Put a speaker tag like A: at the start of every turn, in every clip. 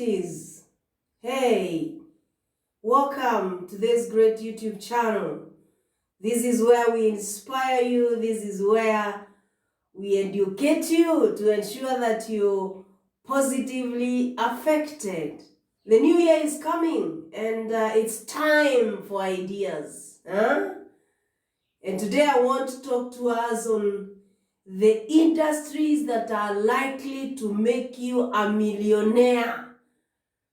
A: is. Hey, welcome to this great YouTube channel. This is where we inspire you. This is where we educate you to ensure that you're positively affected. The new year is coming and it's time for ideas. And today I want to talk to us on the industries that are likely to make you a millionaire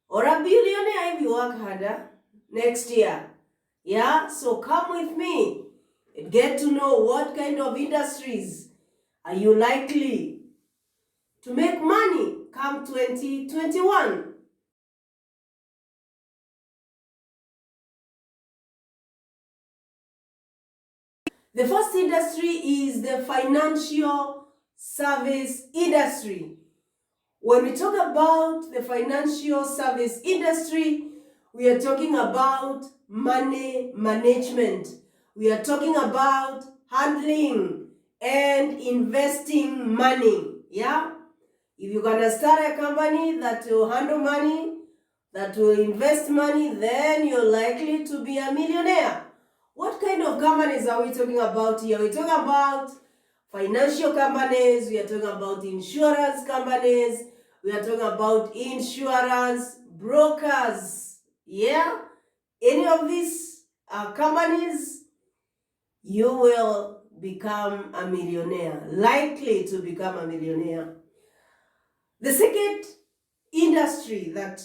A: or a billionaire if you work harder next year. Yeah, so come with me and get to know what kind of industries are you likely to make money come 2021. The first industry is the financial service industry. When we talk about the financial service industry, we are talking about money management. We are talking about handling and investing money. Yeah? If you're going to start a company that will handle money, that will invest money, then you're likely to be a millionaire. What kind of companies are we talking about here? We're talking about financial companies, we are talking about insurance companies, we are talking about insurance brokers. Yeah? Any of these companies, you will become a millionaire, likely to become a millionaire. The second industry that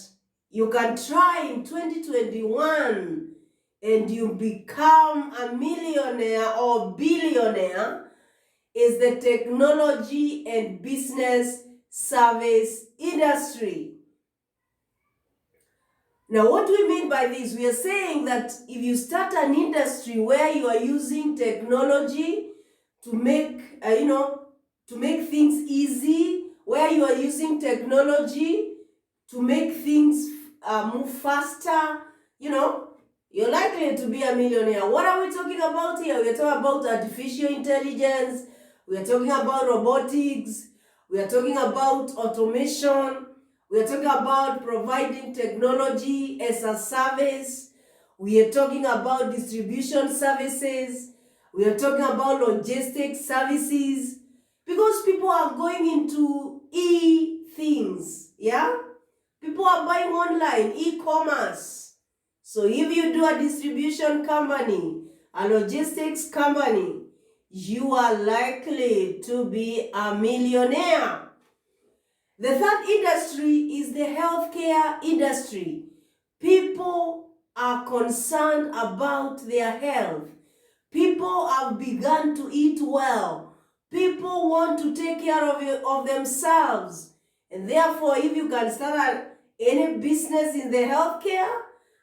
A: you can try in 2021 and you become a millionaire or billionaire is the technology and business service industry. Now, what do we mean by this? We are saying that if you start an industry where you are using technology to make, to make things easy, where you are using technology to make things move faster, you're likely to be a millionaire. What are we talking about here? We're talking about artificial intelligence. We are talking about robotics. We are talking about automation. We are talking about providing technology as a service. We are talking about distribution services. We are talking about logistics services. Because people are going into things, yeah? People are buying online, e-commerce. So if you do a distribution company, a logistics company, you are likely to be a millionaire. The third industry is the healthcare industry. People are concerned about their health. People have begun to eat well. People want to take care of themselves. And therefore, if you can start any business in the healthcare,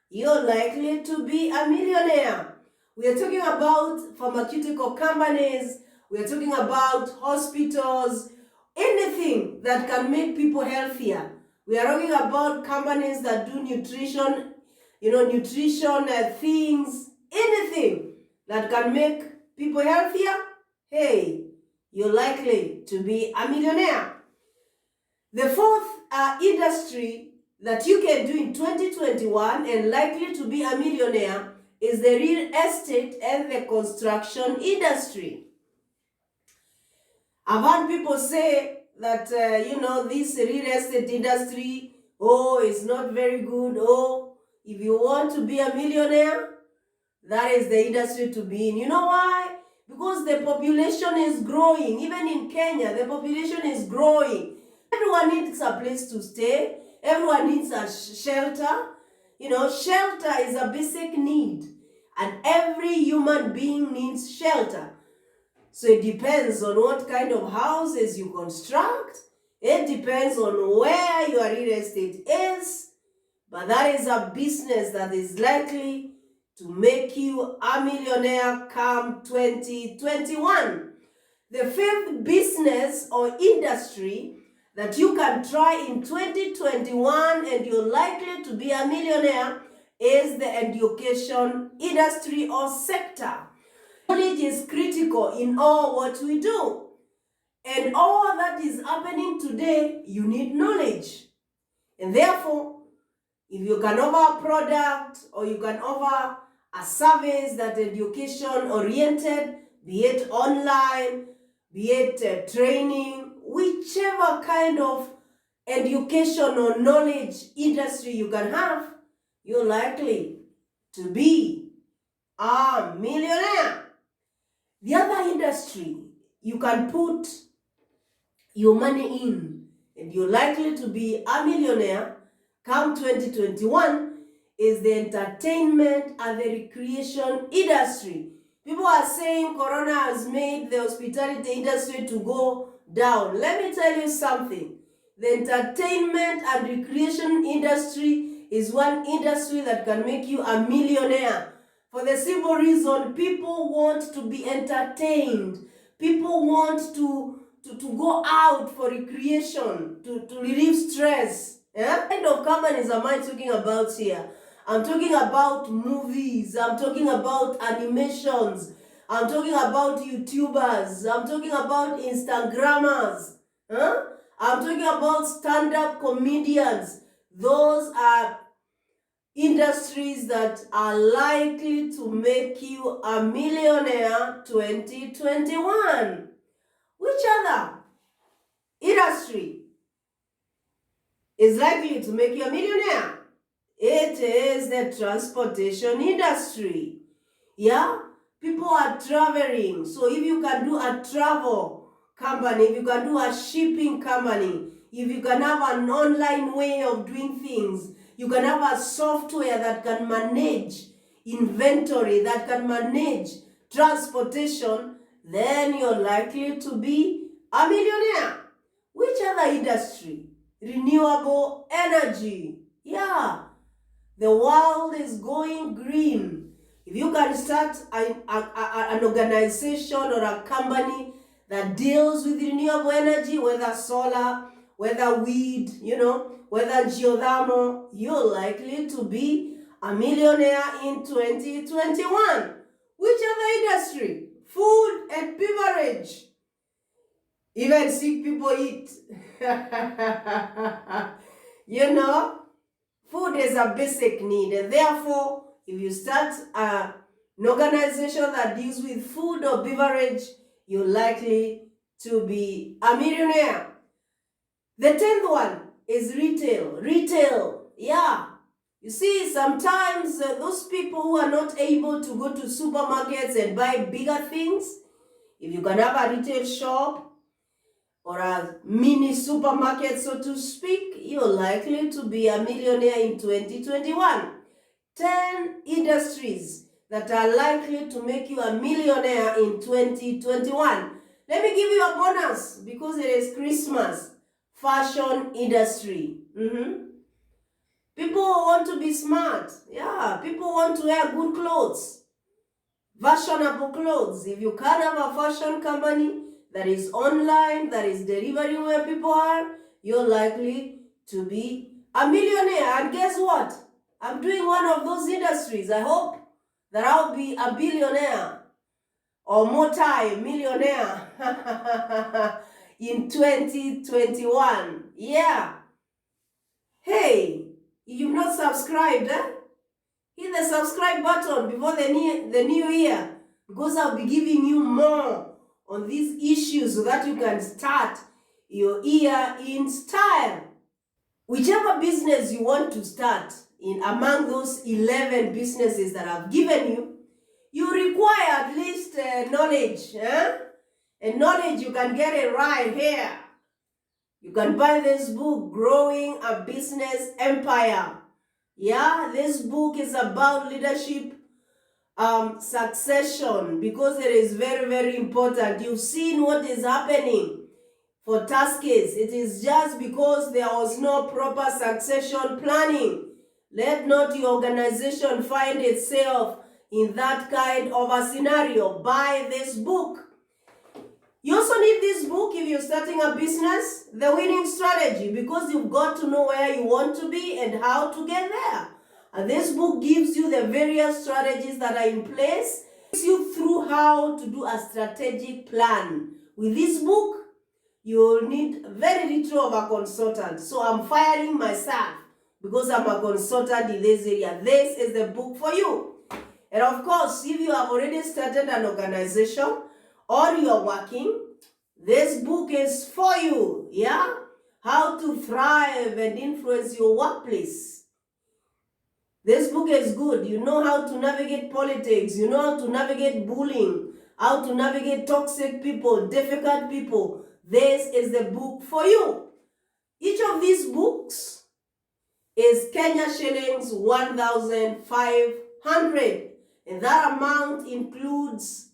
A: you're likely to be a millionaire. We are talking about pharmaceutical companies. We are talking about hospitals, anything that can make people healthier. We are talking about companies that do nutrition, nutrition things, anything that can make people healthier. Hey, you're likely to be a millionaire. The fourth industry that you can do in 2021 and likely to be a millionaire is the real estate and the construction industry. I've heard people say that, this real estate industry, is not very good. If you want to be a millionaire, that is the industry to be in. You know why? Because the population is growing. Even in Kenya, the population is growing. Everyone needs a place to stay. Everyone needs a shelter. Shelter is a basic need. And every human being needs shelter. So it depends on what kind of houses you construct. It depends on where your real estate is. But that is a business that is likely to make you a millionaire come 2021. The fifth business or industry that you can try in 2021 and you're likely to be a millionaire is the education industry or sector. Knowledge is critical in all what we do. And all that is happening today, you need knowledge. And therefore, If you can offer a product or you can offer a service that education oriented, be it online, be it training, whichever kind of education or knowledge industry you can have, you're likely to be a millionaire. The other industry you can put your money in and you're likely to be a millionaire come 2021 is the entertainment and the recreation industry. People are saying Corona has made the hospitality industry to go down. Let me tell you something. The entertainment and recreation industry is one industry that can make you a millionaire. For the simple reason, people want to be entertained. People want to go out for recreation, to relieve stress. Yeah? What kind of companies am I talking about here? I'm talking about movies. I'm talking about animations. I'm talking about YouTubers. I'm talking about Instagrammers. Huh? I'm talking about stand-up comedians. Those are industries that are likely to make you a millionaire 2021. Which other industry is likely to make you a millionaire? It is the transportation industry. Yeah? People are traveling. So if you can do a travel company, if you can do a shipping company, if you can have an online way of doing things, you can have a software that can manage inventory, that can manage transportation, then you're likely to be a millionaire. Which other industry? Renewable energy. Yeah. The world is going green. If you can start an organization or a company that deals with renewable energy, whether solar, whether wind, whether geothermal, you're likely to be a millionaire in 2021. Which other industry? Food and beverage. Even sick people eat. Food is a basic need, and therefore, if you start an organization that deals with food or beverage, you're likely to be a millionaire. The 10th one is retail. Retail, yeah. You see, sometimes those people who are not able to go to supermarkets and buy bigger things, if you can have a retail shop or a mini supermarket, so to speak, you're likely to be a millionaire in 2021. 10 industries that are likely to make you a millionaire in 2021. Let me give you a bonus because it is Christmas. Fashion industry. People want to be smart. Yeah, people want to wear good clothes. Fashionable clothes. If you can have a fashion company that is online, that is delivering where people are, you're likely to be a millionaire. And guess what? I'm doing one of those industries. I hope that I'll be a billionaire or multi-millionaire in 2021. Yeah. Hey, if you've not subscribed, hit the subscribe button before the new year, because I'll be giving you more on these issues so that you can start your year in style. Whichever business you want to start in among those 11 businesses that I've given you, you require at least knowledge. And knowledge, you can get it right here. You can buy this book, Growing a Business Empire. Yeah, this book is about leadership succession, because it is very, very important. You've seen what is happening for Tuskys. It is just because there was no proper succession planning. Let not your organization find itself in that kind of a scenario. Buy this book. You also need this book if you're starting a business, The Winning Strategy, because you've got to know where you want to be and how to get there. And this book gives you the various strategies that are in place, takes you through how to do a strategic plan. With this book, you'll need very little of a consultant. So I'm firing myself because I'm a consultant in this area. This is the book for you. And of course, if you have already started an organization or you are working, this book is for you. Yeah? How to thrive and influence your workplace. This book is good. You know how to navigate politics. You know how to navigate bullying. How to navigate toxic people, difficult people. This is the book for you. Each of these books is Kenya shillings 1,500. And that amount includes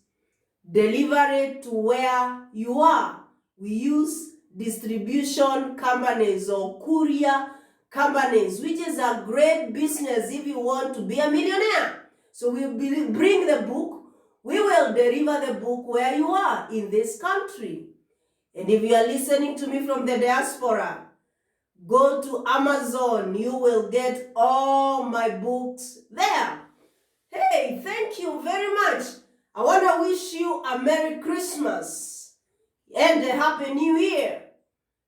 A: delivery to where you are. We use distribution companies or courier companies, which is a great business if you want to be a millionaire. So we bring the book. We will deliver the book where you are in this country. And if you are listening to me from the diaspora, go to Amazon. You will get all my books there. Hey, thank you very much. I want to wish you a Merry Christmas and a Happy New Year.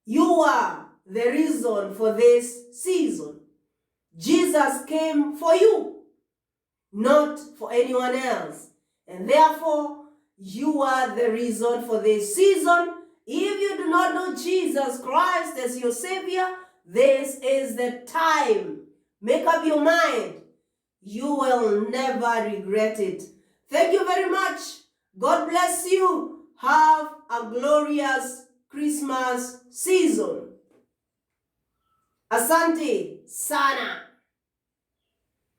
A: You are the reason for this season. Jesus came for you, not for anyone else. And therefore, you are the reason for this season. If you do not know Jesus Christ as your Savior, this is the time. Make up your mind. You will never regret it. Thank you very much. God bless you. Have a glorious Christmas season. Asante sana.